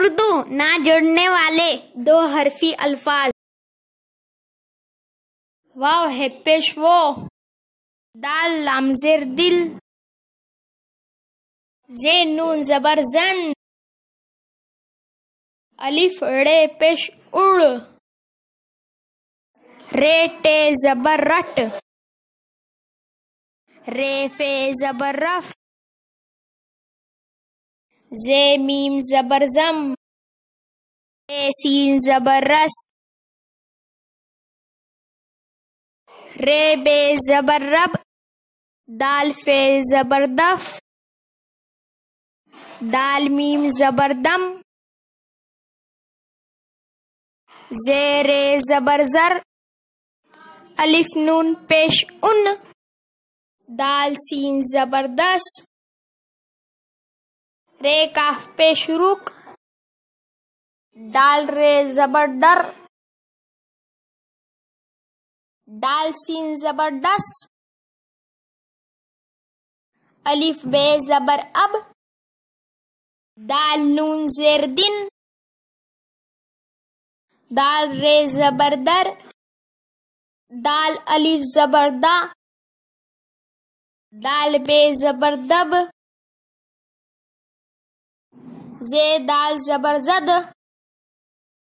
उर्दू ना जुड़ने वाले दो हरफी अल्फाज। वाव है पेश वो, दाल लाम जेर दिल, जे नून जबर जन, अलिफ रे पेश उड़, रे टे जबर रट, रे फे जबर रफ, जे मीम जबर जम, रे सीन जबर रस, रे बे जबर रब, दाल फे जबर दफ, दाल मीम जबर दम, जे रे जबर जर, अलिफ नून पेश उन, दाल सीन जबरदस्त, रे काफ पेश रुक, दाल रे जबर डर, दाल सीन जबरदस्त, अलिफ बे जबर अब, दाल नून जेर दिन, दाल रे जबर दर, दाल अलिफ जबर दा, दाल बे जबर दब, जे दाल जबर जद,